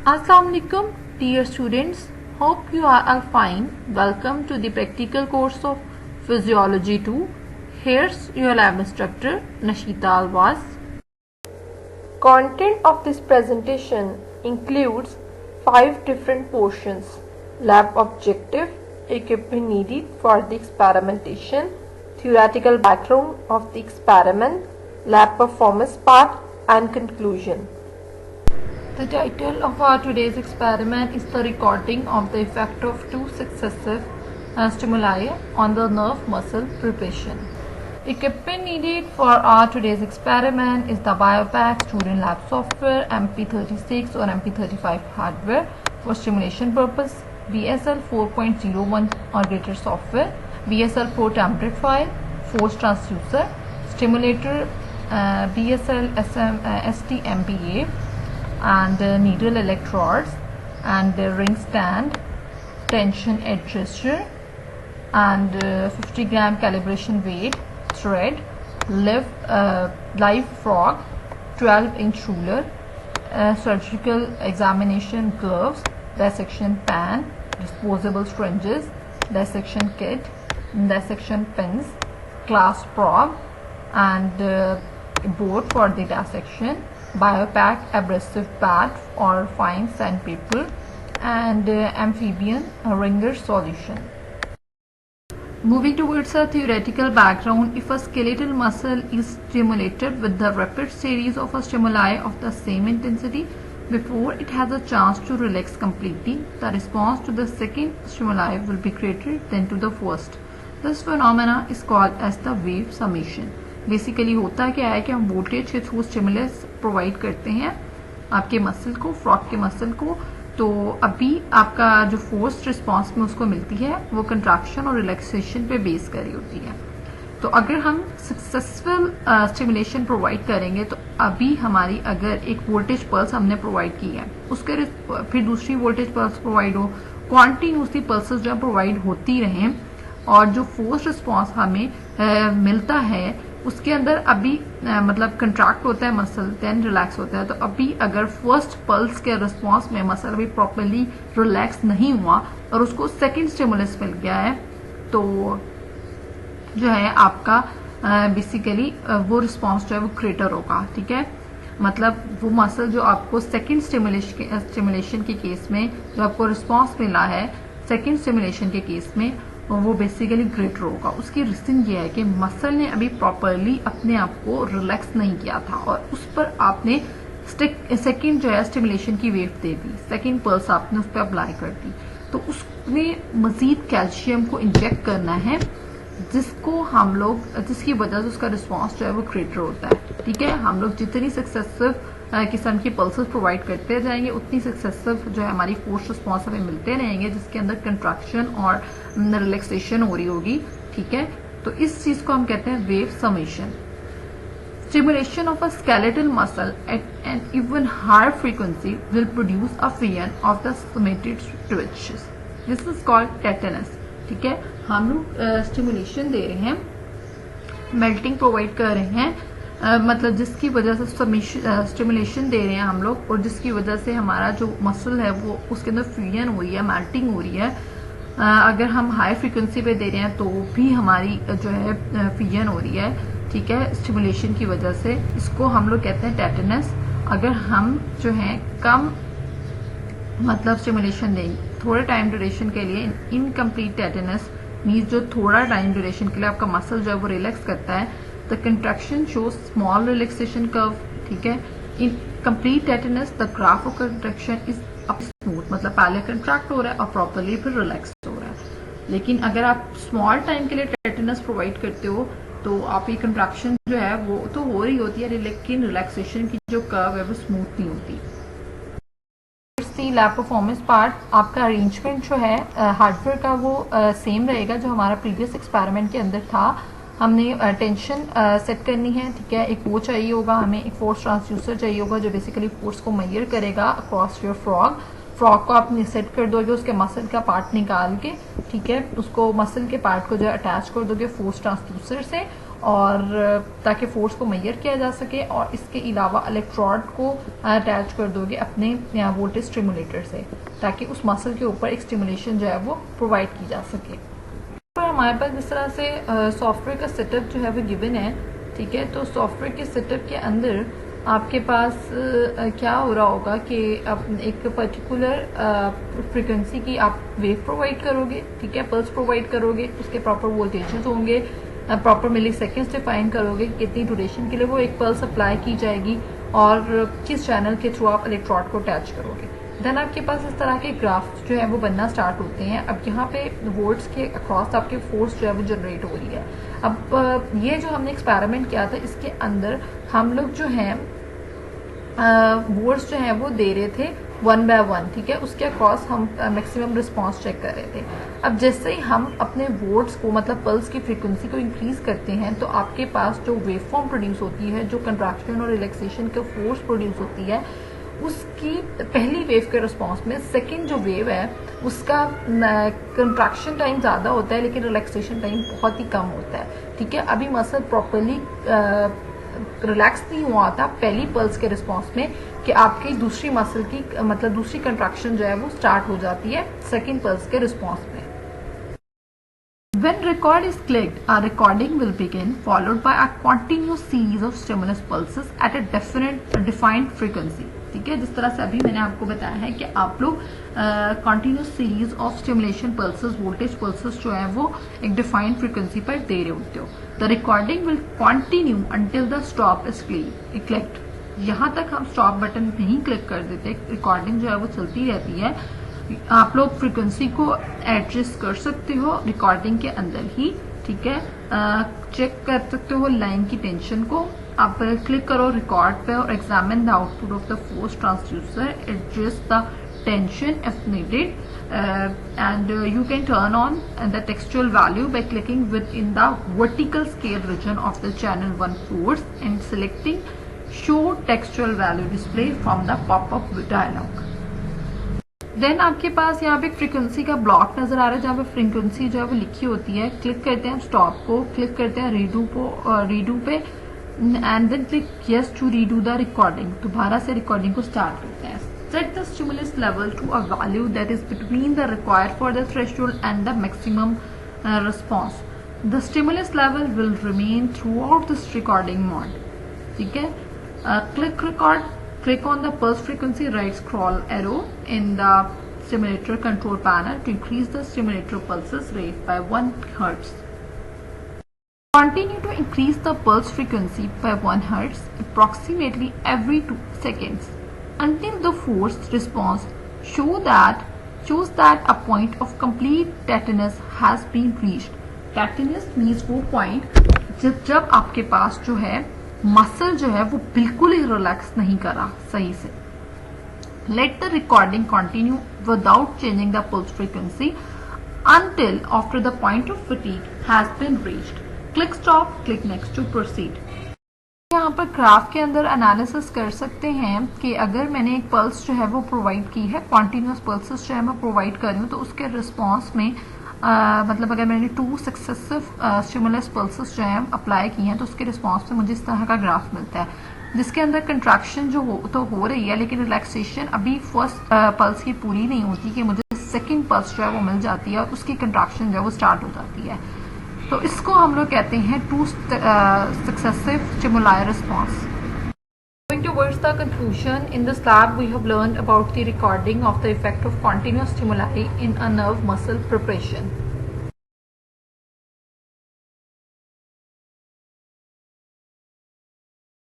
Assalamualaikum dear students, hope you are all fine. Welcome to the practical course of Physiology 2. Here's your lab instructor Nashita Alwas. Content of this presentation includes 5 different portions: lab objective, equipment needed for the experimentation, theoretical background of the experiment, lab performance part, and conclusion. The title of our today's experiment is the recording of the effect of 2 successive stimuli on the nerve muscle preparation. Equipment needed for our today's experiment is the BioPack Student Lab software, MP36 or MP35 hardware for stimulation purpose, BSL 4.01 or greater software, BSL Pro template file, force transducer, stimulator, BSL STMPA, and needle electrodes, and ring stand, tension adjuster, and 50 gram calibration weight, thread, live frog, 12-inch ruler, surgical examination gloves, dissection pan, disposable syringes, dissection kit, dissection pins, glass probe, and board for the dissection, BioPack abrasive pad or fine sandpaper, and amphibian ringer solution. Moving towards a theoretical background, if a skeletal muscle is stimulated with the rapid series of a stimuli of the same intensity before it has a chance to relax completely, the response to the second stimuli will be greater than to the first. This phenomena is called as the wave summation. Basically होता क्या है कि हम voltage के through stimulus provide करते हैं आपके muscle को, फ्रॉग के मसल को, तो अभी आपका जो फोर्स रिस्पांस में उसको मिलती है वो कंट्रैक्शन और रिलैक्सेशन पे बेस करी होती है. तो अगर हम सक्सेसफुल स्टिमुलेशन प्रोवाइड करेंगे तो अभी हमारी अगर एक वोल्टेज पल्स हमने प्रोवाइड की है, उसके फिर दूसरी वोल्टेज पल्स प्रोवाइड हो, कॉन्टिन्यूसली पल्सेस जो प्रोवाइड होती रहें और जो फोर्स रिस्पांस हमें मिलता है उसके अंदर अभी मतलब कंट्रैक्ट होता है मसल, देन रिलैक्स होता है. तो अभी अगर फर्स्ट पल्स के रिस्पांस में मसल अभी प्रॉपरली रिलैक्स नहीं हुआ और उसको सेकंड स्टिमुलस मिल गया है, तो जो है आपका बेसिकली वो रिस्पांस जो है वो ग्रेटर होगा. ठीक है, मतलब वो मसल जो आपको सेकंड स्टिमुलेशन के केस में जो आपको रिस्पांस मिला है सेकंड स्टिमुलेशन के केस में वो बेसिकली ग्रेटर होगा. उसकी रीजन ये है कि मसल ने अभी प्रॉपरली अपने आप को रिलैक्स नहीं किया था और उस पर आपने सेकंड जो है स्टिमुलेशन की वेव दे दी, सेकंड पल्स आपने उस पर अप्लाई कर दी, तो उसमें मजीद कैल्शियम को इंजेक्ट करना है जिसकी वजह से उसका रिस्पांस जो है वो ग्रेटर होता है. ठीक है, हम लोग जितनी सक्सेसिव किस्म की पल्सेस प्रोवाइड करते जाएंगे उतनी सक्सेसिव जो है हमारी फोर्स रिस्पांस हमें मिलते रहेंगे जिसके अंदर कंट्रैक्शन और रिलैक्सेशन हो रही होगी. ठीक है, तो इस चीज को हम कहते हैं wave summation. Stimulation of a skeletal muscle at an even higher frequency will produce a fion of the stimulated twitches. This is called tetanus. ठीक है, हम लोग स्टिमुलेशन दे रहे हैं, मेल्टिंग प्रोवाइड कर रहे हैं, मतलब जिसकी वजह से स्टिमुलेशन दे रहे हैं हम लोग और जिसकी वजह से हमारा जो मसल है वो उसके अंदर फ्यूजन हो रही है, मेल्टिंग हो रही है. अगर हम हाई फ्रीक्वेंसी पे दे रहे हैं तो भी हमारी जो है फ्यूजन हो रही है. ठीक है, स्टिमुलेशन की वजह से. इसको हम लोग कहते हैं टेटनस. अगर हम जो है कम मतलब स्टिमुलेशन देंगे थोड़े टाइम ड्यूरेशन के लिए, इनकम्प्लीट टेटनस मीन्स जो थोड़ा टाइम ड्यूरेशन के लिए आपका मसल जो है वो रिलैक्स करता है, the contraction shows small relaxation curve. ठीक है, in complete tetanus the graph of contraction is up smooth, मतलब पहले कंट्रैक्ट हो रहा है और प्रॉपरली फिर रिलैक्स हो रहा है. लेकिन अगर आप स्मॉल टाइम के लिए टेटनस प्रोवाइड करते हो तो आप ये कंट्रैक्शन जो है वो तो हो रही होती है लेकिन रिलैक्सेशन की जो कर्व है वो स्मूथ नहीं होती. लैब परफॉर्मेंस पार्ट, आपका अरेंजमेंट जो है हार्डवेयर का वो सेम रहेगा जो हमारा प्रीवियस एक्सपेरिमेंट के अंदर था. हमने टेंशन सेट करनी है. ठीक है, एक वो चाहिए होगा हमें, एक फोर्स ट्रांसड्यूसर चाहिए होगा जो बेसिकली फोर्स को मेजर करेगा अक्रॉस योर फ्रॉग. फ्रॉग को आप सेट कर दोगे उसके मसल का पार्ट निकाल के. ठीक है, उसको मसल के पार्ट को जो है अटैच कर दोगे फोर्स ट्रांसड्यूसर से और ताकि फोर्स को मेजर किया जा सके, और इसके अलावा इलेक्ट्रोड को अटैच कर दोगे अपने वोल्टेज स्टिमुलेटर से, ताकि उस मसल के ऊपर एक स्टिमुलेशन जो है वो प्रोवाइड की जा सके। पर हमारे पास इस तरह से सॉफ्टवेयर का सेटअप जो है वो गिवन है, ठीक है। तो सॉफ्टवेयर के सेटअप के अंदर आपके पास क्या हो रहा होगा कि एक पर्टिकुलर फ्रीक्वेंसी की आप वेव प्रोवाइड करोगे, ठीक है, पल्स प्रोवाइड करोगे, उसके प्रॉपर वोल्टेजेस होंगे, प्रॉपर मिली सेकेंड्स डिफाइन करोगे कितनी ड्यूरेशन के लिए वो एक पल्स अप्लाई की जाएगी और किस चैनल के थ्रू आप इलेक्ट्रोड को अटैच करोगे। देन आपके पास इस तरह के ग्राफ जो है वो बनना स्टार्ट होते हैं। अब यहाँ पे वोल्ट्स के अक्रॉस आपके फोर्स जो है वो जनरेट हो रही है। अब ये जो हमने एक्सपेरिमेंट किया था इसके अंदर हम लोग जो है वोल्ट्स जो है वो दे रहे थे 1 by 1, ठीक है, उसके अक्रॉस हम मैक्सिमम रिस्पांस चेक कर रहे थे। अब जैसे ही हम अपने वोल्ट्स को मतलब पल्स की फ्रीक्वेंसी को इंक्रीज करते हैं तो आपके पास जो वेव फॉर्म प्रोड्यूस होती है, जो कंट्रैक्शन और रिलैक्सेशन का फोर्स प्रोड्यूस होती है, उसकी पहली वेव के रिस्पांस में सेकंड जो वेव है उसका कंट्रैक्शन टाइम ज़्यादा होता है लेकिन रिलैक्सेशन टाइम बहुत ही कम होता है, ठीक है। अभी मसल प्रॉपरली रिलैक्स नहीं हुआ था पहली पल्स के रिस्पांस में कि आपकी दूसरी मसल की मतलब दूसरी कंट्रैक्शन जो है वो स्टार्ट हो जाती है सेकंड पल्स के रिस्पांस में। When record is clicked, a recording will begin, followed by a continuous series of stimulus pulses at a defined frequency. ठीक है, जिस तरह से अभी मैंने आपको बताया है कि आप लोग continuous series of stimulation pulses, voltage pulses जो है वो एक डिफाइंड फ्रीक्वेंसी पर दे रहे होते हो। The recording will continue until the stop is clicked. यहाँ तक हम स्टॉप बटन नहीं क्लिक कर देते, रिकॉर्डिंग जो है वो चलती रहती है। आप लोग फ्रीक्वेंसी को एडजस्ट कर सकते हो रिकॉर्डिंग के अंदर ही, ठीक है। चेक कर सकते हो लाइन की टेंशन को। आप क्लिक करो रिकॉर्ड पे और examine the output of the force transducer, adjust the tension if needed, and you can turn on the textual value by clicking within the vertical scale region of the channel 1 force and selecting show textual value display from the pop-up dialog. Then आपके पास यहाँ पे frequency का block नजर आ रहा है जहाँ पे फ्रीक्वेंसी जो है वो लिखी होती है। क्लिक करते हैं स्टॉप को, क्लिक करते हैं रीडू पे and then click yes to redo the recording. दोबारा से रिकॉर्डिंग को स्टार्ट करते हैं। Set the stimulus level to a value that is between the required for the threshold and the maximum response. The stimulus level will remain throughout this recording mode, ठीक है। Click record, click on the pulse frequency right scroll arrow in the stimulator control panel to increase the stimulator pulses rate by 1 Hz. Continue to increase the pulse frequency by 1 Hz approximately every 2 seconds until the forced response shows that a point of complete tetanus has been reached. Tetanus means वो point जब आपके पास जो है muscle जो है वो बिल्कुल ही relax नहीं करा सही से। Let the recording continue without changing the pulse frequency until after the point of fatigue has been reached. Click stop, click next to proceed. यहाँ पर ग्राफ के अंदर एनालिसिस कर सकते हैं कि अगर मैंने एक पल्स जो है वो प्रोवाइड की है, कॉन्टिन्यूस पल्सेस जो है मैं प्रोवाइड कर रही हूँ, तो उसके रिस्पॉन्स में मतलब अगर मैंने 2 सक्सेसिव स्टिमुलस पल्सेस जो है अप्लाई की हैं तो उसके रिस्पॉन्स में मुझे इस तरह का ग्राफ मिलता है, जिसके अंदर कंट्रैक्शन जो हो रही है लेकिन रिलैक्सेशन अभी फर्स्ट पल्स की पूरी नहीं होती कि मुझे सेकंड पल्स जो है वो मिल जाती है और उसकी कंट्रैक्शन जो है वो स्टार्ट हो जाती है। तो इसको हम लोग कहते हैं 2 successive stimuli response. Going towards the conclusion, in this lab we have learned about the recording of the effect of continuous stimuli in a nerve muscle preparation.